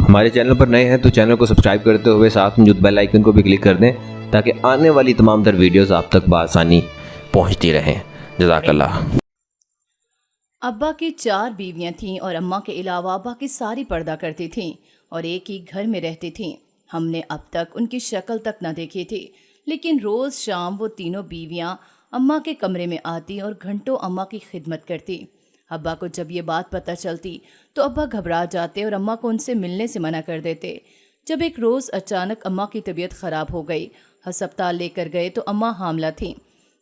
ہمارے چینل پر نئے ہیں تو چینل کو سبسکرائب کرتے ہوئے ساتھ موجود بیل آئیکن کو بھی کلک کر دیں تاکہ آنے والی تمام تر ویڈیوز آپ تک بآسانی پہنچتی رہیں۔ جزاک اللہ۔ ابا کی 4 بیویاں تھیں اور اماں کے علاوہ باقی ساری پردہ کرتی تھیں اور ایک ہی گھر میں رہتی تھیں۔ ہم نے اب تک ان کی شکل تک نہ دیکھی تھی، لیکن روز شام وہ تینوں بیویاں اماں کے کمرے میں آتی اور گھنٹوں اماں کی خدمت کرتی۔ ابا کو جب یہ بات پتہ چلتی تو ابا گھبرا جاتے اور اماں کو ان سے ملنے سے منع کر دیتے۔ جب ایک روز اچانک اماں کی طبیعت خراب ہو گئی، ہسپتال لے کر گئے تو اماں حاملہ تھیں۔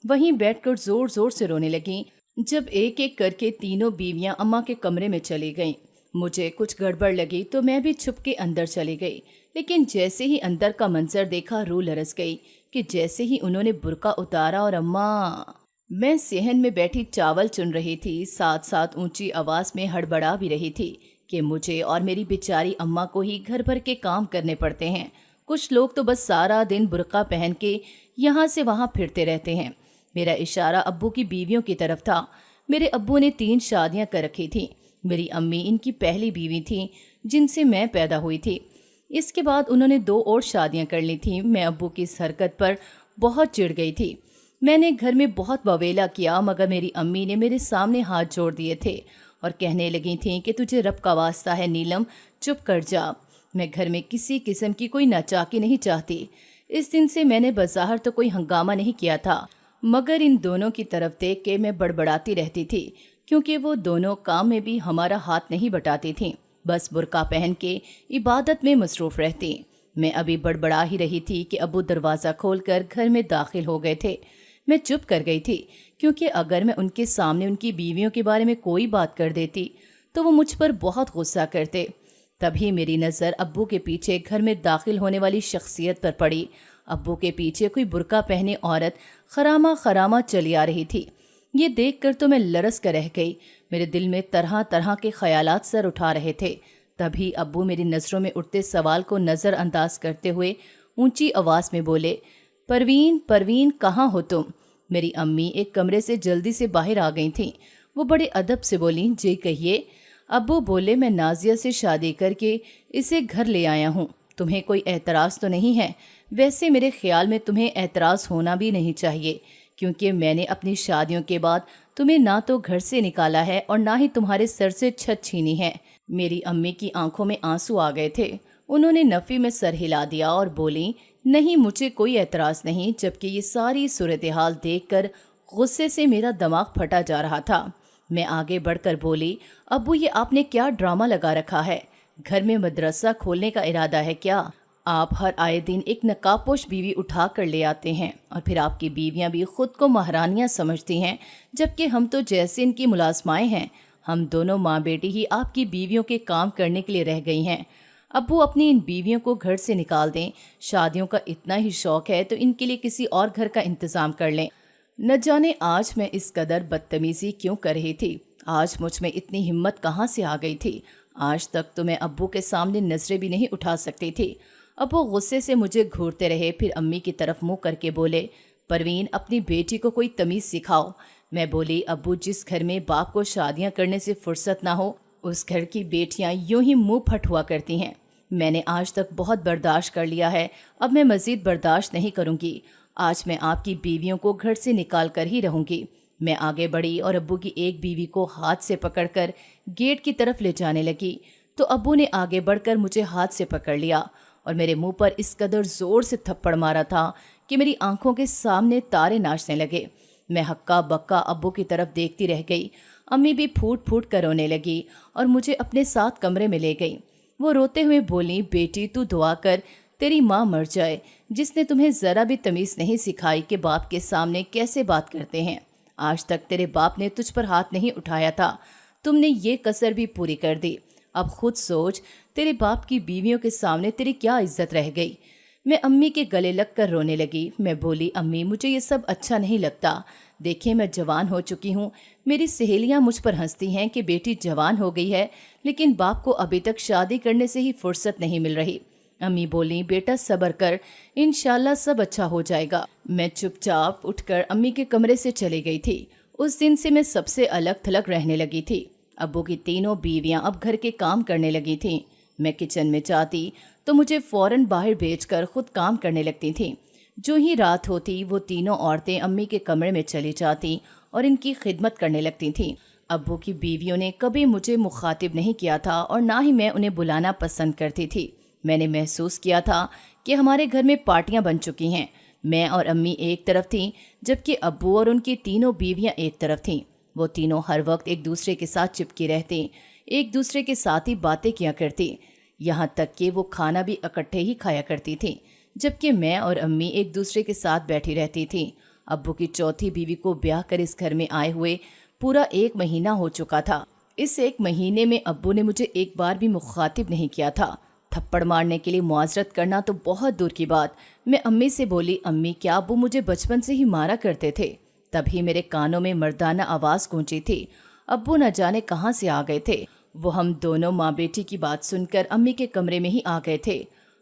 وہیں بیٹھ کر زور زور سے رونے لگیں۔ جب ایک ایک کر کے تینوں بیویاں اماں کے کمرے میں چلی گئیں، مجھے کچھ گڑبڑ لگی تو میں بھی چھپ کے اندر چلی گئی، لیکن جیسے ہی اندر کا منظر دیکھا روح لرز گئی کہ جیسے ہی انہوں نے برقع اتارا اور اماں، میں صحن میں بیٹھی چاول چن رہی تھی، ساتھ ساتھ اونچی آواز میں ہڑبڑا بھی رہی تھی کہ مجھے اور میری بیچاری اماں کو ہی گھر بھر کے کام کرنے پڑتے ہیں۔ کچھ لوگ تو بس سارا دن برقع پہن کے یہاں سے وہاں پھرتے رہتے ہیں۔ میرا اشارہ ابو کی بیویوں کی طرف تھا۔ میرے ابو نے 3 شادیاں کر رکھی تھیں۔ میری امی ان کی پہلی بیوی تھیں جن سے میں پیدا ہوئی تھی۔ اس کے بعد انہوں نے 2 اور شادیاں کر لی تھیں۔ میں ابو کی اس حرکت پر بہت چڑ گئی تھی۔ میں نے گھر میں بہت بویلا کیا، مگر میری امی نے میرے سامنے ہاتھ جوڑ دیے تھے اور کہنے لگی تھیں کہ تجھے رب کا واسطہ ہے نیلم، چپ کر جا۔ میں گھر میں کسی قسم کی کوئی ناچاکی نہیں چاہتی۔ اس دن سے میں نے بظاہر تو کوئی ہنگامہ نہیں کیا تھا، مگر ان دونوں کی طرف دیکھ کے میں بڑبڑاتی رہتی تھی، کیونکہ وہ دونوں کام میں بھی ہمارا ہاتھ نہیں بٹاتی تھیں، بس برقع پہن کے عبادت میں مصروف رہتی۔ میں ابھی بڑبڑا ہی رہی تھی کہ ابو دروازہ کھول کر گھر میں داخل ہو گئے تھے۔ میں چپ کر گئی تھی، کیونکہ اگر میں ان کے سامنے ان کی بیویوں کے بارے میں کوئی بات کر دیتی تو وہ مجھ پر بہت غصہ کرتے۔ تبھی میری نظر ابو کے پیچھے گھر میں داخل ہونے والی شخصیت پر پڑی۔ ابو کے پیچھے کوئی برقع پہنے عورت خرامہ خرامہ چلی آ رہی تھی۔ یہ دیکھ کر تو میں لرز کر رہ گئی۔ میرے دل میں طرح طرح کے خیالات سر اٹھا رہے تھے۔ تبھی ابو میری نظروں میں اٹھتے سوال کو نظر انداز کرتے ہوئے اونچی آواز میں بولے، پروین، پروین، کہاں ہو تم؟ میری امی ایک کمرے سے جلدی سے باہر آ گئی تھیں۔ وہ بڑے ادب سے بولیں، جی کہیے۔ ابو بولے، میں نازیہ سے شادی کر کے اسے گھر لے آیا ہوں۔ تمہیں کوئی اعتراض تو نہیں ہے؟ ویسے میرے خیال میں تمہیں اعتراض ہونا بھی نہیں چاہیے، کیونکہ میں نے اپنی شادیوں کے بعد تمہیں نہ تو گھر سے نکالا ہے اور نہ ہی تمہارے سر سے چھت چھینی ہے۔ میری امی کی آنکھوں میں آنسو آ گئے تھے۔ انہوں نے نفی میں سر ہلا دیا اور بولیں، نہیں، مجھے کوئی اعتراض نہیں، جبکہ یہ ساری صورتحال دیکھ کر غصے سے میرا دماغ پھٹا جا رہا تھا۔ میں آگے بڑھ کر بولی، ابو یہ آپ نے کیا ڈرامہ لگا رکھا ہے؟ گھر میں مدرسہ کھولنے کا ارادہ ہے کیا؟ آپ ہر آئے دن ایک نقاب پوش بیوی اٹھا کر لے آتے ہیں اور پھر آپ کی بیویاں بھی خود کو مہرانیاں سمجھتی ہیں، جبکہ ہم تو جیسے ان کی ملازمائیں ہیں۔ ہم دونوں ماں بیٹی ہی آپ کی بیویوں کے کام کرنے کے لیے رہ گئی ہیں۔ ابو اپنی ان بیویوں کو گھر سے نکال دیں۔ شادیوں کا اتنا ہی شوق ہے تو ان کے لیے کسی اور گھر کا انتظام کر لیں۔ نہ جانے آج میں اس قدر بدتمیزی کیوں کر رہی تھی، آج مجھ میں اتنی ہمت کہاں سے آ گئی تھی۔ آج تک تو میں ابو کے سامنے نظریں بھی نہیں اٹھا سکتی تھی۔ ابو غصے سے مجھے گھورتے رہے، پھر امی کی طرف منہ کر کے بولے، پروین، اپنی بیٹی کو کوئی تمیز سکھاؤ۔ میں بولی، ابو جس گھر میں باپ کو شادیاں کرنے سے فرصت نہ ہو، اس گھر کی بیٹیاں یوں ہی منہ پھٹ ہوا کرتی ہیں۔ میں نے آج تک بہت برداشت کر لیا ہے، اب میں مزید برداشت نہیں کروں گی۔ آج میں آپ کی بیویوں کو گھر سے نکال کر ہی رہوں گی۔ میں آگے بڑھی اور ابو کی ایک بیوی کو ہاتھ سے پکڑ کر گیٹ کی طرف لے جانے لگی تو ابو نے آگے بڑھ کر مجھے ہاتھ سے پکڑ لیا اور میرے منہ پر اس قدر زور سے تھپڑ مارا تھا کہ میری آنکھوں کے سامنے تارے ناچنے لگے۔ میں ہکا بکا ابو کی طرف دیکھتی رہ گئی۔ امی بھی پھوٹ پھوٹ کر رونے لگی اور مجھے اپنے ساتھ کمرے میں لے گئی۔ وہ روتے ہوئے بولی، بیٹی تو دعا کر تیری ماں مر جائے، جس نے تمہیں ذرا بھی تمیز نہیں سکھائی کہ باپ کے سامنے کیسے بات کرتے ہیں۔ آج تک تیرے باپ نے تجھ پر ہاتھ نہیں اٹھایا تھا، تم نے یہ کسر بھی پوری کر دی۔ اب خود سوچ، تیرے باپ کی بیویوں کے سامنے تیری کیا عزت رہ گئی۔ میں امی کے گلے لگ کر رونے لگی۔ میں بولی، امی مجھے یہ سب اچھا نہیں لگتا۔ دیکھیں میں جوان ہو چکی ہوں، میری سہیلیاں مجھ پر ہنستی ہیں کہ بیٹی جوان ہو گئی ہے، لیکن باپ کو ابھی تک شادی کرنے سے ہی فرصت نہیں مل رہی۔ امی بولیں، بیٹا صبر کر، انشاءاللہ سب اچھا ہو جائے گا۔ میں چپ چاپ اٹھ کر امی کے کمرے سے چلی گئی تھی۔ اس دن سے میں سب سے الگ تھلگ رہنے لگی تھی۔ ابو کی تینوں بیویاں اب گھر کے کام کرنے لگی تھیں۔ मैं किचन में जाती तो मुझे फौरन बाहर भेजकर खुद काम करने लगती थीं। जो ही रात होती वो तीनों औरतें अम्मी के कमरे में चली जाती और इनकी खिदमत करने लगती थीं। अब्बू की बीवियों ने कभी मुझे मुखातिब नहीं किया था और ना ही मैं उन्हें बुलाना पसंद करती थी। मैंने महसूस किया था कि हमारे घर में पार्टियां बन चुकी हैं। मैं और अम्मी एक तरफ थीं, जबकि अब्बू और उनकी तीनों बीवियां एक तरफ थीं। वो तीनों हर वक्त एक दूसरे के साथ चिपकी रहती, एक दूसरे के साथ ही बातें किया करती, यहाँ तक कि वो खाना भी इकट्ठे ही खाया करती थी, जबकि मैं और अम्मी एक दूसरे के साथ बैठी रहती थी। अब्बू की चौथी बीवी को ब्याह कर इस घर में आए हुए पूरा 1 महीना हो चुका था। इस 1 महीने में अब्बू ने मुझे एक बार भी मुखातिब नहीं किया था। थप्पड़ मारने के लिए मुआजरत करना तो बहुत दूर की बात। मैं अम्मी से बोली, अम्मी क्या अब्बू मुझे बचपन से ही मारा करते थे? तभी मेरे कानों में मर्दाना आवाज़ गूंजी थी। अब्बू न जाने कहाँ से आ गए थे। वो हम दोनों माँ बेटी की बात सुनकर अम्मी के कमरे में ही आ गए थे।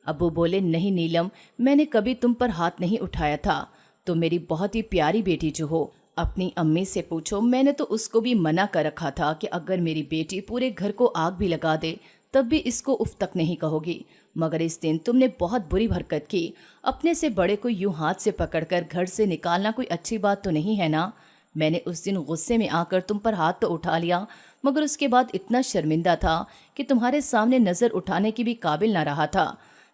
अब्बू बोले, नहीं नीलम, मैंने कभी तुम पर हाथ नहीं उठाया था। तुम मेरी बहुत ही प्यारी बेटी जो हो। अपनी अम्मी से पूछो, मैंने तो उसको भी मना कर रखा था कि अगर मेरी बेटी पूरे घर को आग भी लगा दे तब भी इसको उफ तक नहीं कहोगी। मगर इस दिन तुमने बहुत बुरी हरकत की। अपने से बड़े को यूं हाथ से पकड़कर घर से निकालना कोई अच्छी बात तो नहीं है ना। मैंने उस दिन गुस्से में आकर तुम पर हाथ तो उठा लिया, मगर उसके बाद इतना शर्मिंदा था कि तुम्हारे सामने नज़र उठाने की भी काबिल ना रहा था।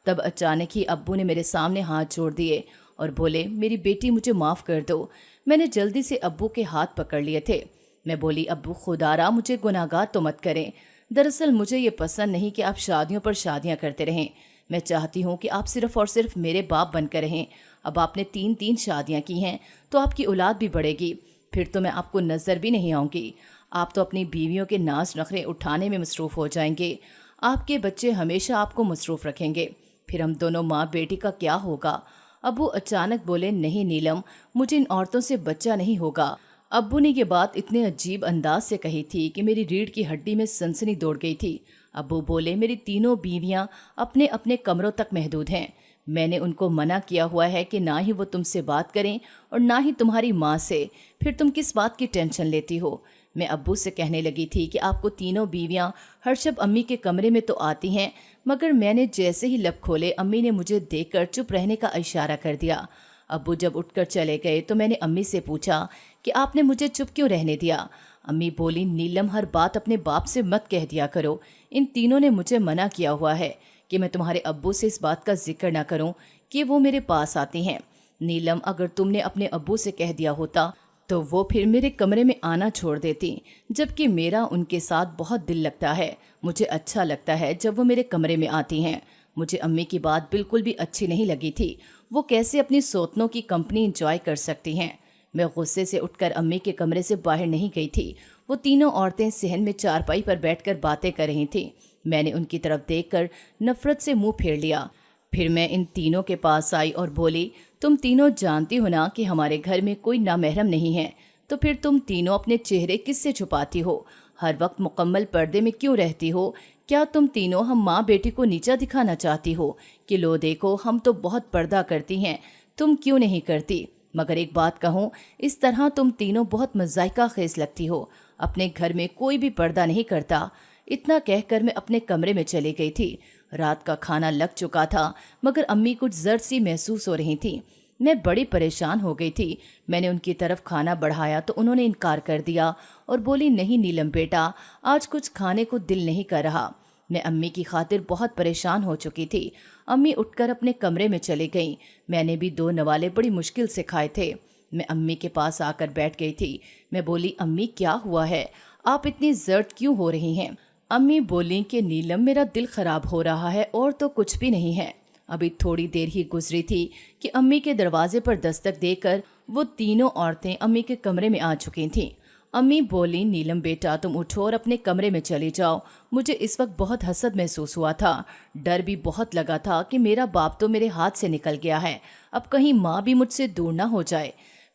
तब अचानक ही अब्बू ने मेरे सामने हाथ जोड़ दिए और बोले, मेरी बेटी मुझे माफ़ कर दो। मैंने जल्दी से अब्बू के हाथ पकड़ लिए थे। मैं बोली, अब्बू खुदारा मुझे गुनाहगार तो मत करें। दरअसल मुझे ये पसंद नहीं कि आप शादियों पर शादियां करते रहें। मैं चाहती हूँ कि आप सिर्फ और सिर्फ मेरे बाप बनकर रहें। अब आपने 3 शादियाँ की हैं तो आपकी औलाद भी बढ़ेगी, फिर तो मैं आपको नज़र भी नहीं आऊँगी। आप तो अपनी बीवियों के नाज नखरे उठाने में मसरूफ़ हो जाएंगे। आपके बच्चे हमेशा आपको मसरूफ़ रखेंगे, फिर हम दोनों माँ बेटी का क्या होगा? अब्बू अचानक बोले, नहीं नीलम, मुझे इन औरतों से बच्चा नहीं होगा। अब्बू ने ये बात इतने अजीब अंदाज से कही थी कि मेरी रीढ़ की हड्डी में सनसनी दौड़ गई थी। अब्बू बोले, मेरी तीनों बीवियां अपने अपने कमरों तक महदूद हैं। मैंने उनको मना किया हुआ है कि ना ही वो तुमसे बात करें और ना ही तुम्हारी माँ से, फिर तुम किस बात की टेंशन लेती हो? मैं अब्बू से कहने लगी थी कि आपको तीनों बीवियां हर शब अम्मी के कमरे में तो आती हैं, मगर मैंने जैसे ही लब खोले अम्मी ने मुझे देखकर चुप रहने का इशारा कर दिया। अब्बू जब उठकर चले गए तो मैंने अम्मी से पूछा कि आपने मुझे चुप क्यों रहने दिया? अम्मी बोली, नीलम, हर बात अपने बाप से मत कह दिया करो। इन तीनों ने मुझे मना किया हुआ है कि मैं तुम्हारे अब्बू से इस बात का जिक्र ना करूं कि वो मेरे पास आती हैं। नीलम, अगर तुमने अपने अब्बू से कह दिया होता तो वो फिर मेरे कमरे में आना छोड़ देती, जबकि मेरा उनके साथ बहुत दिल लगता है। मुझे अच्छा लगता है जब वो मेरे कमरे में आती हैं। मुझे अम्मी की बात बिल्कुल भी अच्छी नहीं लगी थी। वो कैसे अपनी सौतनों की कंपनी इंजॉय कर सकती हैं? मैं गुस्से से उठकर अम्मी के कमरे से बाहर नहीं गई थी। वो तीनों औरतें सहन में चारपाई पर बैठकर बातें कर रही थीं। मैंने उनकी तरफ देखकर नफरत से मुंह फेर लिया। फिर मैं इन तीनों के पास आई और बोली, तुम तीनों जानती हो ना कि हमारे घर में कोई नामहरम नहीं है, तो फिर तुम तीनों अपने चेहरे किससे छुपाती हो? हर वक्त मुकम्मल पर्दे में क्यों रहती हो? क्या तुम तीनों हम माँ बेटी को नीचा दिखाना चाहती हो कि लो देखो हम तो बहुत पर्दा करती हैं, तुम क्यों नहीं करती? मगर एक बात कहूँ, इस तरह तुम तीनों बहुत मज़ाइका खेज लगती हो। अपने घर में कोई भी पर्दा नहीं करता। इतना कहकर मैं अपने कमरे में चली गई थी। रात का खाना लग चुका था, मगर अम्मी कुछ जर्द सी महसूस हो रही थी। मैं बड़ी परेशान हो गई थी। मैंने उनकी तरफ खाना बढ़ाया तो उन्होंने इनकार कर दिया और बोली, नहीं नीलम बेटा, आज कुछ खाने को दिल नहीं कर रहा। मैं अम्मी की खातिर बहुत परेशान हो चुकी थी। अम्मी उठकर अपने कमरे में चली गईं। मैंने भी 2 नवाले बड़ी मुश्किल से खाए थे। मैं अम्मी के पास आकर बैठ गई थी। मैं बोली, अम्मी क्या हुआ है? आप इतनी जर्द क्यों हो रही हैं? अम्मी बोली कि नीलम, मेरा दिल ख़राब हो रहा है और तो कुछ भी नहीं है। अभी थोड़ी देर ही गुजरी थी कि अम्मी के दरवाजे पर दस्तक देकर वो तीनों औरतें अम्मी के कमरे में आ चुकी थीं। अम्मी बोली, नीलम बेटा, तुम उठो और अपने कमरे में चली जाओ। मुझे इस वक्त बहुत हसद महसूस हुआ था। डर भी बहुत लगा था कि मेरा बाप तो मेरे हाथ से निकल गया है, अब कहीं माँ भी मुझसे दूर ना हो जाए।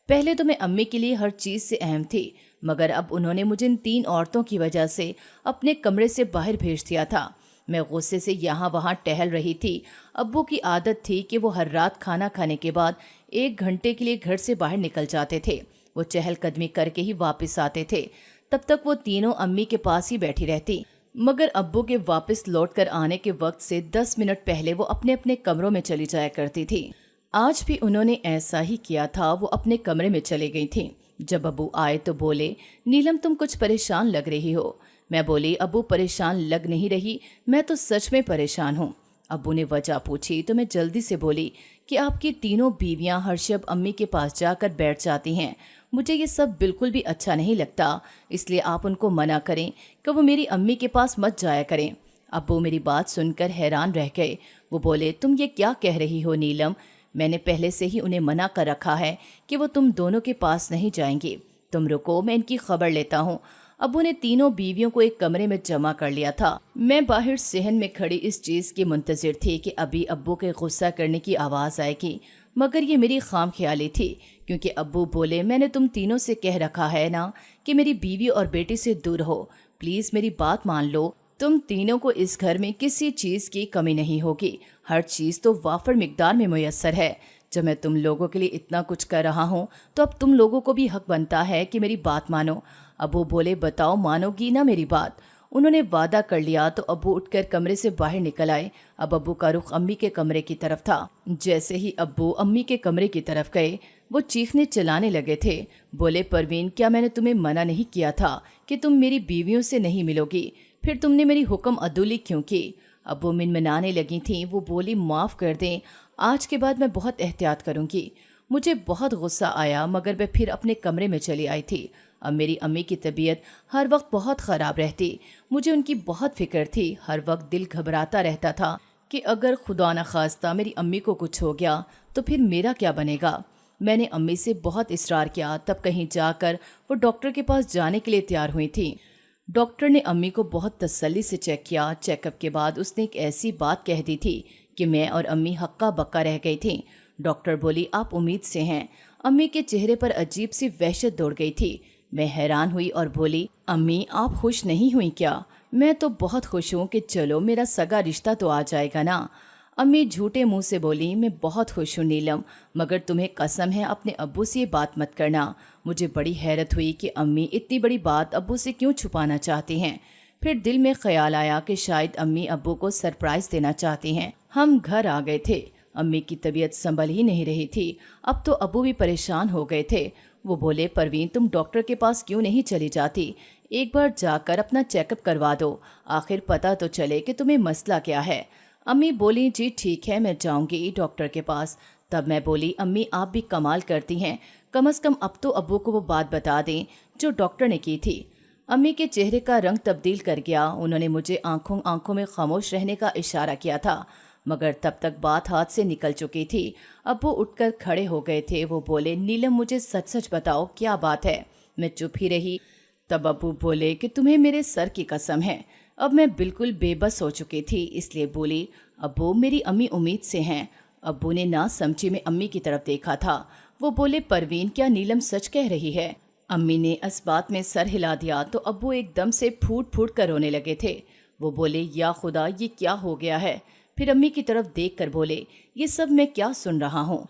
पहले तो मैं अम्मी के लिए हर चीज़ से अहम थी, मगर अब उन्होंने मुझे इन 3 औरतों की वजह से अपने कमरे से बाहर भेज दिया था। मैं गुस्से से यहाँ वहाँ टहल रही थी। अब्बू की आदत थी कि वो हर रात खाना खाने के बाद 1 घंटे के लिए घर से बाहर निकल जाते थे। वो चहलकदमी करके ही वापस आते थे। तब तक वो तीनों अम्मी के पास ही बैठी रहती। मगर अब्बू के वापस लौट कर आने के वक्त से 10 मिनट पहले वो अपने अपने कमरों में चली जाया करती थी। आज भी उन्होंने ऐसा ही किया था, वो अपने कमरे में चली गई थी। जब अब्बू आए तो बोले, नीलम तुम कुछ परेशान लग रही हो। मैं बोली, अब्बू परेशान लग नहीं रही, मैं तो सच में परेशान हूँ। अब्बू ने वजह पूछी तो मैं जल्दी से बोली कि आपकी तीनों बीवियां हर शब अम्मी के पास जाकर बैठ जाती हैं। मुझे ये सब बिल्कुल भी अच्छा नहीं लगता, इसलिए आप उनको मना करें कि वो मेरी अम्मी के पास मत जाया करें। अब्बू मेरी बात सुनकर हैरान रह गए। वो बोले, तुम ये क्या कह रही हो नीलम? मैंने पहले से ही उन्हें मना कर रखा है कि वो तुम दोनों के पास नहीं जाएंगी। तुम रुको, मैं इनकी खबर लेता हूँ। अब्बू ने तीनों बीवियों को एक कमरे में जमा कर लिया था। मैं बाहर सहन में खड़ी इस चीज़ की मुंतजिर थी कि अभी अब्बू के गुस्सा करने की आवाज़ आएगी, मगर ये मेरी खाम ख्याली थी, क्योंकि अब्बू बोले, मैंने तुम तीनों से कह रखा है ना कि मेरी बीवी और बेटी से दूर हो। प्लीज़ मेरी बात मान लो। तुम तीनों को इस घर में किसी चीज़ की कमी नहीं होगी। हर चीज़ तो वाफर मिकदार में मुयस्सर है। जब मैं तुम लोगों के लिए इतना कुछ कर रहा हूँ तो अब तुम लोगों को भी हक बनता है कि मेरी बात मानो। अब्बू बोले, बताओ मानोगी ना मेरी बात? उन्होंने वादा कर लिया तो अब्बू उठकर कमरे से बाहर निकल आए। अब अब्बू का रुख अम्मी के कमरे की तरफ था। जैसे ही अब्बू अम्मी के कमरे की तरफ गए, वो चीखने चिल्लाने लगे थे। बोले, परवीन, क्या मैंने तुम्हें मना नहीं किया था कि तुम मेरी बीवियों से नहीं मिलोगी? फिर तुमने मेरी हुक्म अदुली क्यों की? अब्बू मिनमिनाने लगी थीं। वो बोली, माफ़ कर दें, आज के बाद मैं बहुत एहतियात करूंगी। मुझे बहुत गुस्सा आया, मगर मैं फिर अपने कमरे में चली आई थी। अब मेरी अम्मी की तबीयत हर वक्त बहुत ख़राब रहती। मुझे उनकी बहुत फिक्र थी। हर वक्त दिल घबराता रहता था कि अगर खुदा न खास्ता मेरी अम्मी को कुछ हो गया तो फिर मेरा क्या बनेगा। मैंने अम्मी से बहुत इसरार किया, तब कहीं जाकर वो डॉक्टर के पास जाने के लिए तैयार हुई थी। डॉक्टर ने अम्मी को बहुत तसल्ली से चेक किया। चेकअप के बाद उसने एक ऐसी बात कह दी थी कि मैं और अम्मी हक्का बक्का रह गई थी। डॉक्टर बोली, आप उम्मीद से हैं? अम्मी के चेहरे पर अजीब सी वहशत दौड़ गई थी। मैं हैरान हुई और बोली, अम्मी आप खुश नहीं हुई क्या? मैं तो बहुत खुश हूँ कि चलो मेरा सगा रिश्ता तो आ जाएगा ना। अम्मी झूठे मुंह से बोली, मैं बहुत खुश हूँ नीलम, मगर तुम्हें कसम है अपने अब्बू से ये बात मत करना। मुझे बड़ी हैरत हुई कि अम्मी इतनी बड़ी बात अब्बू से क्यों छुपाना चाहती हैं। फिर दिल में ख्याल आया कि शायद अम्मी अब्बू को सरप्राइज देना चाहती हैं। हम घर आ गए थे। अम्मी की तबीयत संभल ही नहीं रही थी। अब तो अब्बू भी परेशान हो गए थे। वो बोले, परवीन तुम डॉक्टर के पास क्यों नहीं चली जाती? एक बार जाकर अपना चेकअप करवा दो, आखिर पता तो चले कि तुम्हें मसला क्या है। अम्मी बोली, जी ठीक है, मैं जाऊंगी डॉक्टर के पास। तब मैं बोली, अम्मी आप भी कमाल करती हैं, कम से कम अब तो अब्बू को वो बात बता दें जो डॉक्टर ने की थी। अम्मी के चेहरे का रंग तब्दील कर गया। उन्होंने मुझे आंखों आंखों में खामोश रहने का इशारा किया था, मगर तब तक बात हाथ से निकल चुकी थी। अब्बू उठकर खड़े हो गए थे। वो बोले, नीलम मुझे सच सच बताओ क्या बात है? मैं चुप ही रही। तब अब्बू बोले कि तुम्हें मेरे सर की कसम है। अब मैं बिल्कुल बेबस हो चुकी थी, इसलिए बोली, अब्बू मेरी अम्मी उम्मीद से हैं। अब्बू ने ना समझी में अम्मी की तरफ देखा था। वो बोले, परवीन क्या नीलम सच कह रही है? अम्मी ने इस बात में सर हिला दिया तो अब्बू एकदम से फूट फूट कर रोने लगे थे। वो बोले, या खुदा ये क्या हो गया है? फिर अम्मी की तरफ देख कर बोले, ये सब मैं क्या सुन रहा हूँ?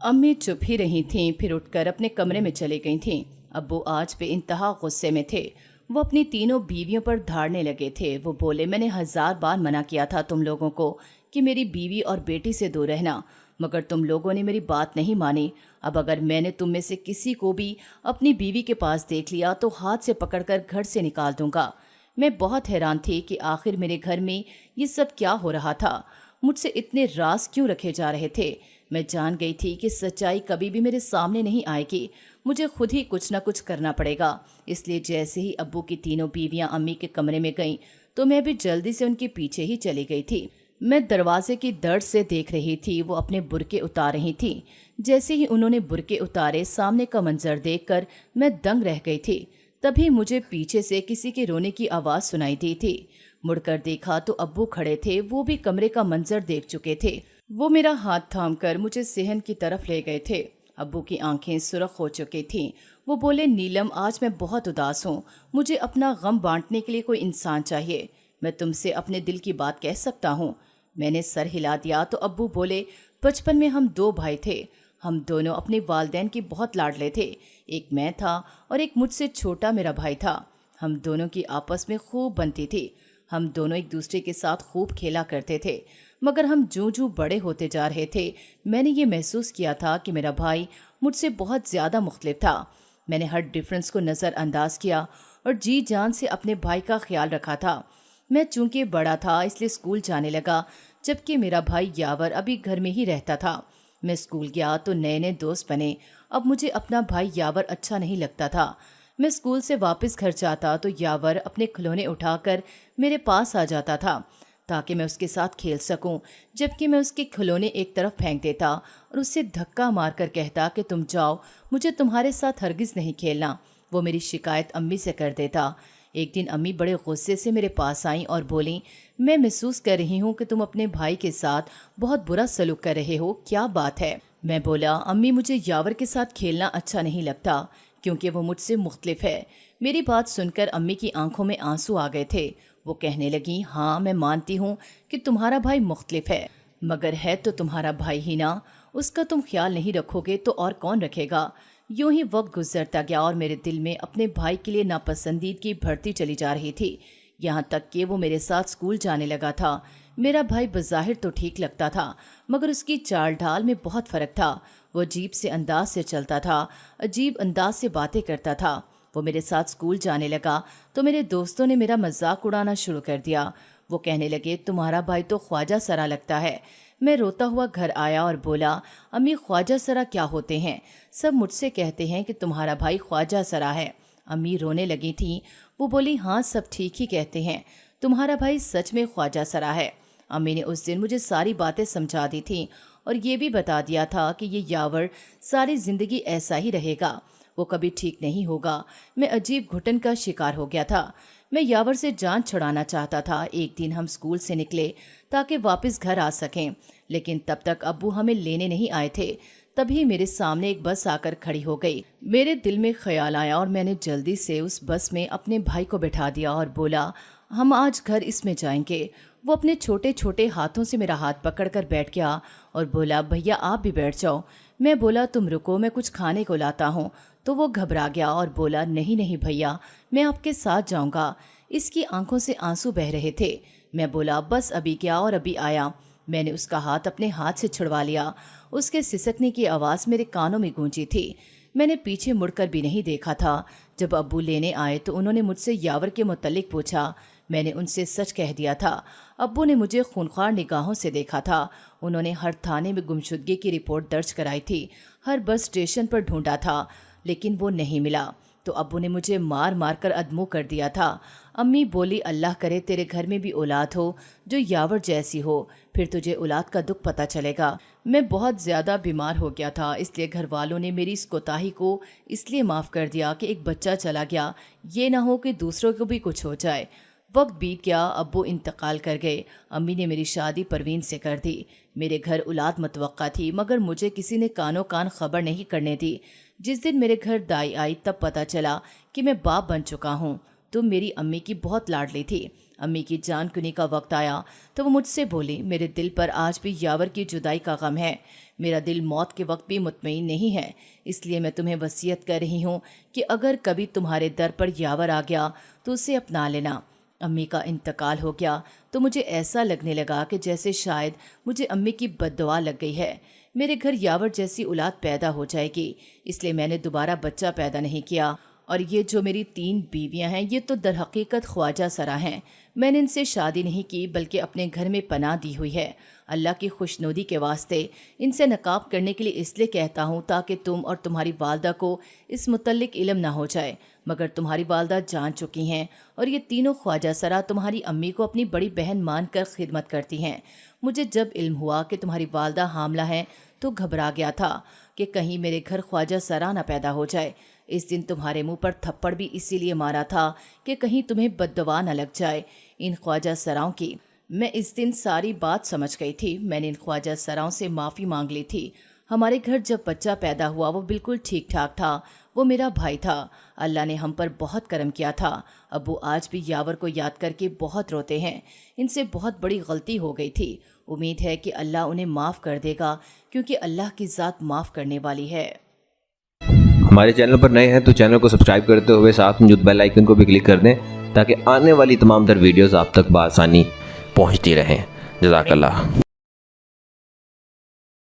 अम्मी चुप ही रही थीं, फिर उठकर अपने कमरे में चली गई थीं। अब्बू आज पे इंतहा गुस्से में थे। वो अपनी तीनों बीवियों पर धाड़ने लगे थे। वो बोले, मैंने 1000 बार मना किया था तुम लोगों को कि मेरी बीवी और बेटी से दूर रहना, मगर तुम लोगों ने मेरी बात नहीं मानी। अब अगर मैंने तुम में से किसी को भी अपनी बीवी के पास देख लिया तो हाथ से पकड़कर घर से निकाल दूंगा। मैं बहुत हैरान थी कि आखिर मेरे घर में ये सब क्या हो रहा था। मुझसे इतने राज क्यों रखे जा रहे थे? मैं जान गई थी कि सच्चाई कभी भी मेरे सामने नहीं आएगी। मुझे खुद ही कुछ न कुछ करना पड़ेगा। इसलिए जैसे ही अब्बू की तीनों बीवियां अम्मी के कमरे में गईं तो मैं भी जल्दी से उनके पीछे ही चली गई थी। मैं दरवाजे की दर्द से देख रही थी। वो अपने बुर्के उतार रही थी। जैसे ही उन्होंने बुर्के उतारे, सामने का मंजर देखकर मैं दंग रह गई थी। तभी मुझे पीछे से किसी के रोने की आवाज़ सुनाई दी थी। मुड़कर देखा तो अब्बू खड़े थे। वो भी कमरे का मंजर देख चुके थे। वो मेरा हाथ थामकर मुझे सेहन की तरफ ले गए थे। अब्बू की आंखें सुर्ख हो चुकी थीं। वो बोले, नीलम आज मैं बहुत उदास हूँ। मुझे अपना गम बांटने के लिए कोई इंसान चाहिए। मैं तुमसे अपने दिल की बात कह सकता हूँ। मैंने सर हिला दिया तो अब्बू बोले, बचपन में हम 2 भाई थे। हम दोनों अपने वालिदैन की बहुत लाडले थे। एक मैं था और एक मुझसे छोटा मेरा भाई था। हम दोनों की आपस में खूब बनती थी। ہم دونوں ایک دوسرے کے ساتھ خوب کھیلا کرتے تھے، مگر ہم جو بڑے ہوتے جا رہے تھے میں نے یہ محسوس کیا تھا کہ میرا بھائی مجھ سے بہت زیادہ مختلف تھا۔ میں نے ہر ڈفرینس کو نظر انداز کیا اور جی جان سے اپنے بھائی کا خیال رکھا تھا۔ میں چونکہ بڑا تھا اس لیے اسکول جانے لگا، جبکہ میرا بھائی یاور ابھی گھر میں ہی رہتا تھا۔ میں اسکول گیا تو نئے دوست بنے۔ اب مجھے اپنا بھائی یاور اچھا نہیں لگتا تھا۔ میں اسکول سے واپس گھر جاتا تو یاور اپنے کھلونے اٹھا کر میرے پاس آ جاتا تھا تاکہ میں اس کے ساتھ کھیل سکوں، جبکہ میں اس کے کھلونے ایک طرف پھینک دیتا اور اسے دھکا مار کر کہتا کہ تم جاؤ، مجھے تمہارے ساتھ ہرگز نہیں کھیلنا۔ وہ میری شکایت امی سے کر دیتا۔ ایک دن امی بڑے غصے سے میرے پاس آئیں اور بولیں، میں محسوس کر رہی ہوں کہ تم اپنے بھائی کے ساتھ بہت برا سلوک کر رہے ہو، کیا بات ہے؟ میں بولا، امی مجھے یاور کے ساتھ کھیلنا اچھا نہیں لگتا کیونکہ وہ مجھ سے مختلف ہے۔ میری بات سن کر امی کی آنکھوں میں آنسو آ گئے تھے۔ وہ کہنے لگیں، ہاں میں مانتی ہوں کہ تمہارا بھائی مختلف ہے، مگر ہے تو تمہارا بھائی ہی نا، اس کا تم خیال نہیں رکھو گے تو اور کون رکھے گا؟ یوں ہی وقت گزرتا گیا اور میرے دل میں اپنے بھائی کے لیے ناپسندیدگی بڑھتی چلی جا رہی تھی، یہاں تک کہ وہ میرے ساتھ اسکول جانے لگا تھا۔ میرا بھائی بظاہر تو ٹھیک لگتا تھا، مگر اس کی چال ڈھال میں بہت فرق تھا۔ وہ عجیب سے انداز سے چلتا تھا، عجیب انداز سے باتیں کرتا تھا۔ وہ میرے ساتھ اسکول جانے لگا تو میرے دوستوں نے میرا مذاق اڑانا شروع کر دیا۔ وہ کہنے لگے، تمہارا بھائی تو خواجہ سرا لگتا ہے۔ میں روتا ہوا گھر آیا اور بولا، امی خواجہ سرا کیا ہوتے ہیں؟ سب مجھ سے کہتے ہیں کہ تمہارا بھائی خواجہ سرا ہے۔ امی رونے لگی تھیں۔ وہ بولی، ہاں سب ٹھیک ہی کہتے ہیں، تمہارا بھائی سچ میں خواجہ سرا ہے۔ امی نے اس دن مجھے ساری باتیں سمجھا دی تھیں اور یہ بھی بتا دیا تھا کہ یہ یاور ساری زندگی ایسا ہی رہے گا، وہ کبھی ٹھیک نہیں ہوگا۔ میں عجیب گھٹن کا شکار ہو گیا تھا۔ میں یاور سے جان چھڑانا چاہتا تھا۔ ایک دن ہم اسکول سے نکلے تاکہ واپس گھر آ سکیں، لیکن تب تک ابو ہمیں لینے نہیں آئے تھے۔ تبھی میرے سامنے ایک بس آ کر کھڑی ہو گئی۔ میرے دل میں خیال آیا اور میں نے جلدی سے اس بس میں اپنے بھائی کو بٹھا دیا اور بولا، ہم آج گھر اس میں جائیں گے۔ وہ اپنے چھوٹے چھوٹے ہاتھوں سے میرا ہاتھ پکڑ کر بیٹھ گیا اور بولا، بھیا آپ بھی بیٹھ جاؤ۔ میں بولا، تم رکو، میں کچھ کھانے کو لاتا ہوں۔ تو وہ گھبرا گیا اور بولا، نہیں بھیا، میں آپ کے ساتھ جاؤں گا۔ اس کی آنکھوں سے آنسو بہہ رہے تھے۔ میں بولا، بس ابھی گیا اور ابھی آیا۔ میں نے اس کا ہاتھ اپنے ہاتھ سے چھڑوا لیا۔ اس کے سسکنے کی آواز میرے کانوں میں گونجی تھی۔ میں نے پیچھے مڑ کر بھی نہیں دیکھا تھا۔ جب ابو لینے آئے تو انہوں نے مجھ سے یاور کے متعلق پوچھا۔ میں نے ان سے سچ کہہ دیا تھا۔ ابو نے مجھے خونخوار نگاہوں سے دیکھا تھا۔ انہوں نے ہر تھانے میں گمشدگی کی رپورٹ درج کرائی تھی، ہر بس اسٹیشن پر ڈھونڈا تھا، لیکن وہ نہیں ملا۔ تو ابو نے مجھے مار مار کر ادمو کر دیا تھا۔ امی بولی، اللہ کرے تیرے گھر میں بھی اولاد ہو جو یاور جیسی ہو، پھر تجھے اولاد کا دکھ پتہ چلے گا۔ میں بہت زیادہ بیمار ہو گیا تھا، اس لیے گھر والوں نے میری اس کوتاہی کو اس لیے معاف کر دیا کہ ایک بچہ چلا گیا، یہ نہ ہو کہ دوسروں کو بھی کچھ ہو جائے۔ وقت بیت گیا، ابو انتقال کر گئے۔ امی نے میری شادی پروین سے کر دی۔ میرے گھر اولاد متوقع تھی، مگر مجھے کسی نے کانوں کان خبر نہیں کرنے دی۔ جس دن میرے گھر دائی آئی تب پتہ چلا کہ میں باپ بن چکا ہوں۔ تم میری امی کی بہت لاڈلی تھی۔ امی کی جان کنی کا وقت آیا تو وہ مجھ سے بولی، میرے دل پر آج بھی یاور کی جدائی کا غم ہے۔ میرا دل موت کے وقت بھی مطمئن نہیں ہے، اس لیے میں تمہیں وصیت کر رہی ہوں کہ اگر کبھی تمہارے در پر یاور آ گیا تو اسے اپنا لینا۔ امی کا انتقال ہو گیا تو مجھے ایسا لگنے لگا کہ جیسے شاید مجھے امی کی بد دعا لگ گئی ہے۔ میرے گھر یاور جیسی اولاد پیدا ہو جائے گی، اس لیے میں نے دوبارہ بچہ پیدا نہیں کیا۔ اور یہ جو میری 3 بیویاں ہیں یہ تو در حقیقت خواجہ سرا ہیں۔ میں نے ان سے شادی نہیں کی بلکہ اپنے گھر میں پناہ دی ہوئی ہے۔ اللہ کی خوشنودی کے واسطے ان سے نکاح کرنے کے لیے اس لیے کہتا ہوں تاکہ تم اور تمہاری والدہ کو اس متعلق علم نہ ہو جائے، مگر تمہاری والدہ جان چکی ہیں اور یہ تینوں خواجہ سرا تمہاری امی کو اپنی بڑی بہن مان کر خدمت کرتی ہیں۔ مجھے جب علم ہوا کہ تمہاری والدہ حاملہ ہیں تو گھبرا گیا تھا کہ کہیں میرے گھر خواجہ سرا نہ پیدا ہو جائے۔ اس دن تمہارے منہ پر تھپڑ بھی اسی لیے مارا تھا کہ کہیں تمہیں بد دعا نہ لگ جائے ان خواجہ سراؤں کی۔ میں اس دن ساری بات سمجھ گئی تھی۔ میں نے ان خواجہ سراؤں سے معافی مانگ لی تھی۔ ہمارے گھر جب بچہ پیدا ہوا وہ بالکل ٹھیک ٹھاک تھا، وہ میرا بھائی تھا۔ اللہ نے ہم پر بہت کرم کیا تھا۔ ابو آج بھی یاور کو یاد کر کے بہت روتے ہیں، ان سے بہت بڑی غلطی ہو گئی تھی۔ امید ہے کہ اللہ انہیں معاف کر دے گا کیونکہ اللہ کی ذات معاف کرنے والی ہے۔ ہمارے چینل پر نئے ہیں تو چینل کو سبسکرائب کرتے ہوئے ساتھ موجود بیل آئیکن کو بھی کلک کر دیں تاکہ آنے والی تمام تر ویڈیوز آپ تک بآسانی پہنچتی رہیں۔ جزاک اللہ۔